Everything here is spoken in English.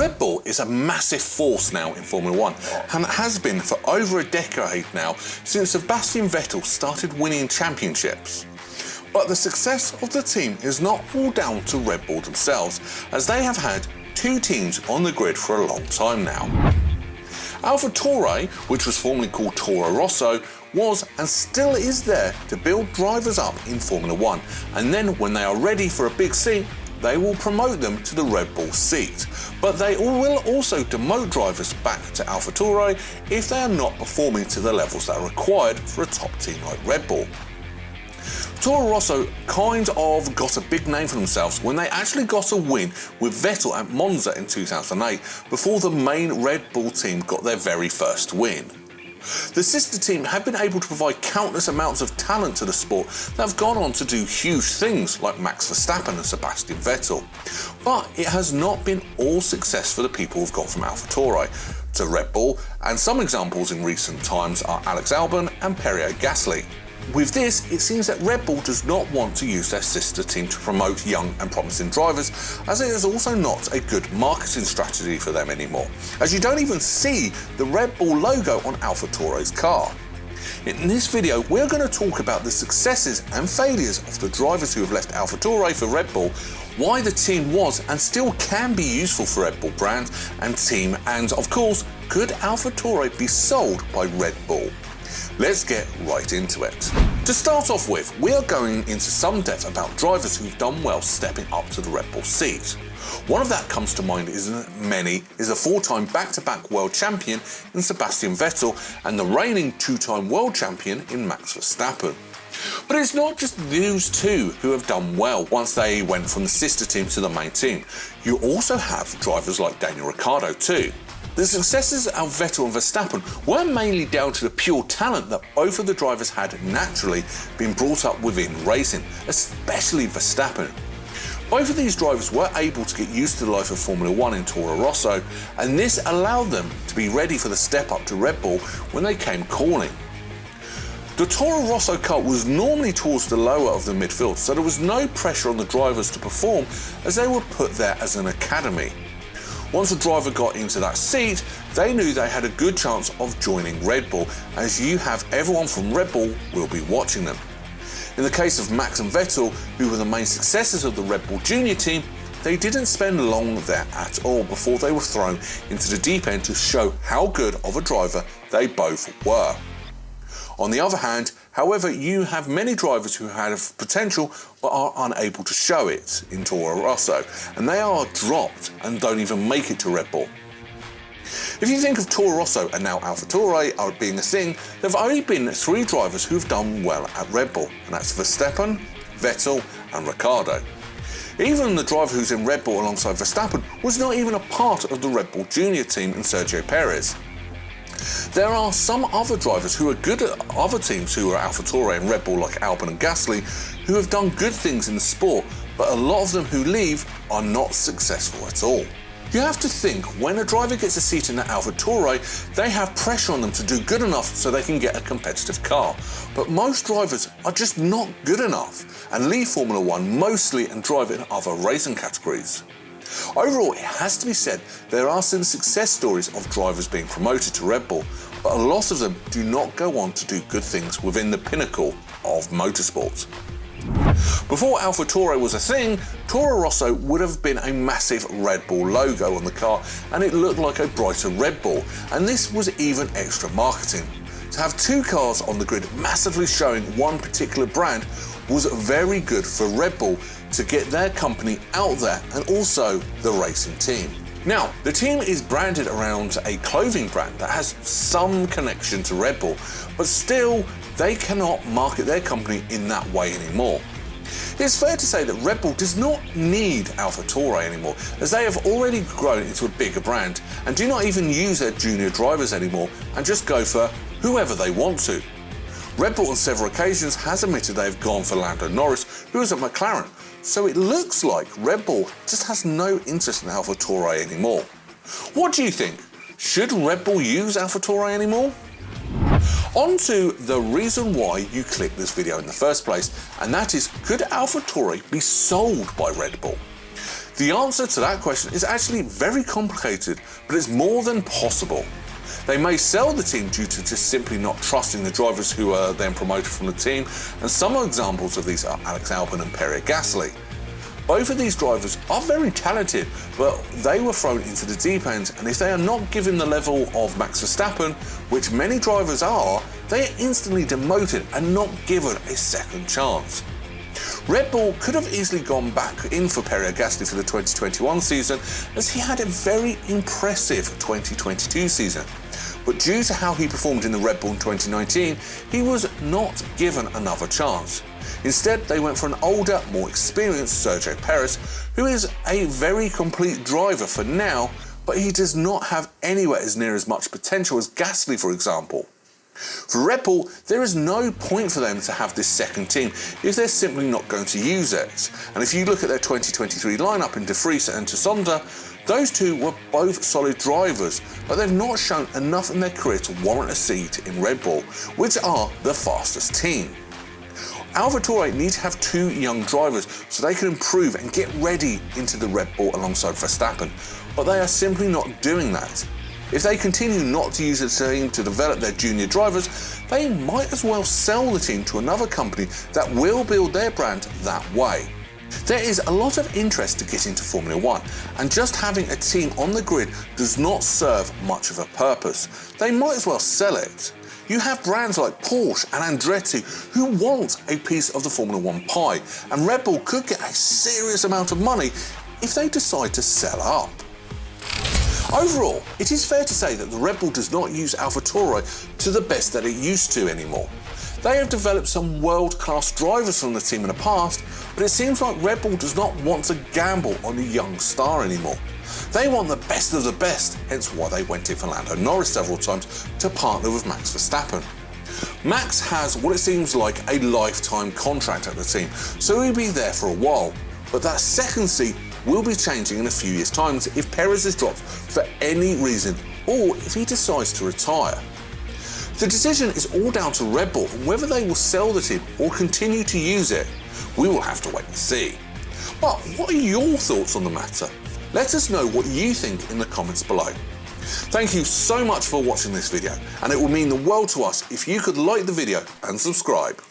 Red Bull is a massive force now in Formula 1 and has been for over a decade now since Sebastian Vettel started winning championships. But the success of the team is not all down to Red Bull themselves, as they have had two teams on the grid for a long time now. Alpha Tauri, which was formerly called Toro Rosso, was and still is there to build drivers up in Formula 1, and then when they are ready for a big seat, they will promote them to the Red Bull seat. But they will also demote drivers back to Alpha Tauri if they are not performing to the levels that are required for a top team like Red Bull. Toro Rosso kind of got a big name for themselves when they actually got a win with Vettel at Monza in 2008 before the main Red Bull team got their very first win. The sister team have been able to provide countless amounts of talent to the sport that have gone on to do huge things like Max Verstappen and Sebastian Vettel. But it has not been all success for the people who've gone from Alpha Tauri to Red Bull, and some examples in recent times are Alex Albon and Pierre. With this, it seems that Red Bull does not want to use their sister team to promote young and promising drivers, as it is also not a good marketing strategy for them anymore, as you don't even see the Red Bull logo on Alpha Tauri's car. In this video, we're going to talk about the successes and failures of the drivers who have left Alpha Tauri for Red Bull, why the team was and still can be useful for Red Bull brand and team, and of course, could Alpha Tauri be sold by Red Bull? Let's get right into it. To start off with, we are going into some depth about drivers who've done well stepping up to the Red Bull seat. One of that comes to mind is a four-time back-to-back world champion in Sebastian Vettel and the reigning two-time world champion in Max Verstappen. But it's not just those two who have done well once they went from the sister team to the main team. You also have drivers like Daniel Ricciardo too. The successes of Vettel and Verstappen were mainly down to the pure talent that both of the drivers had naturally been brought up within racing, especially Verstappen. Both of these drivers were able to get used to the life of Formula 1 in Toro Rosso, and this allowed them to be ready for the step up to Red Bull when they came calling. The Toro Rosso car was normally towards the lower of the midfield, so there was no pressure on the drivers to perform as they were put there as an academy. Once a driver got into that seat, they knew they had a good chance of joining Red Bull, as you have everyone from Red Bull will be watching them. In the case of Max and Vettel, who were the main successors of the Red Bull Junior team, they didn't spend long there at all before they were thrown into the deep end to show how good of a driver they both were. On the other hand, however, you have many drivers who have potential but are unable to show it in Toro Rosso, and they are dropped and don't even make it to Red Bull. If you think of Toro Rosso and now Alpha Tauri are being a thing, there have only been three drivers who've done well at Red Bull, and that's Verstappen, Vettel and Ricciardo. Even the driver who's in Red Bull alongside Verstappen was not even a part of the Red Bull Junior team in Sergio Perez. There are some other drivers who are good at other teams who are Alpha Tauri and Red Bull, like Albon and Gasly, who have done good things in the sport, but a lot of them who leave are not successful at all. You have to think, when a driver gets a seat in the Alpha Tauri, they have pressure on them to do good enough so they can get a competitive car. But most drivers are just not good enough and leave Formula 1 mostly and drive in other racing categories. Overall, it has to be said there are some success stories of drivers being promoted to Red Bull, but a lot of them do not go on to do good things within the pinnacle of motorsport. Before Alpha Tauri was a thing, Toro Rosso would have been a massive Red Bull logo on the car, and it looked like a brighter Red Bull, and this was even extra marketing. To have two cars on the grid massively showing one particular brand was very good for Red Bull to get their company out there, and also the racing team. Now, the team is branded around a clothing brand that has some connection to Red Bull, but still they cannot market their company in that way anymore. It's fair to say that Red Bull does not need Alpha Tauri anymore, as they have already grown into a bigger brand and do not even use their junior drivers anymore and just go for whoever they want to. Red Bull on several occasions has admitted they have gone for Lando Norris, who is at McLaren, so it looks like Red Bull just has no interest in Alpha Tauri anymore. What do you think? Should Red Bull use Alpha Tauri anymore? On to the reason why you clicked this video in the first place, and that is, could Alpha Tauri be sold by Red Bull? The answer to that question is actually very complicated, but it's more than possible. They may sell the team due to just simply not trusting the drivers who are then promoted from the team, and some examples of these are Alex Albon and Pierre. Both of these drivers are very talented, but they were thrown into the deep end, and if they are not given the level of Max Verstappen, which many drivers are, they are instantly demoted and not given a second chance. Red Bull could have easily gone back in for Pierre for the 2021 season, as he had a very impressive 2022 season. But due to how he performed in the Red Bull in 2019, he was not given another chance. Instead, they went for an older, more experienced Sergio Perez, who is a very complete driver for now, but he does not have anywhere as near as much potential as Gasly, for example. For Red Bull, there is no point for them to have this second team if they're simply not going to use it. And if you look at their 2023 lineup in De Vries and Tsunoda, those two were both solid drivers, but they've not shown enough in their career to warrant a seat in Red Bull, which are the fastest team. Alpha Tauri need to have two young drivers so they can improve and get ready into the Red Bull alongside Verstappen, but they are simply not doing that. If they continue not to use the team to develop their junior drivers, they might as well sell the team to another company that will build their brand that way. There is a lot of interest to get into Formula 1, and just having a team on the grid does not serve much of a purpose. They might as well sell it. You have brands like Porsche and Andretti who want a piece of the Formula 1 pie, and Red Bull could get a serious amount of money if they decide to sell up. Overall, it is fair to say that the Red Bull does not use Alpha Tauri to the best that it used to anymore. They have developed some world-class drivers from the team in the past, but it seems like Red Bull does not want to gamble on a young star anymore. They want the best of the best, hence why they went in for Lando Norris several times to partner with Max Verstappen. Max has what it seems like a lifetime contract at the team, so he'll be there for a while, but that second seat will be changing in a few years' time if Perez is dropped for any reason or if he decides to retire. The decision is all down to Red Bull and whether they will sell the team or continue to use it. We will have to wait and see. But what are your thoughts on the matter? Let us know what you think in the comments below. Thank you so much for watching this video, and it would mean the world to us if you could like the video and subscribe.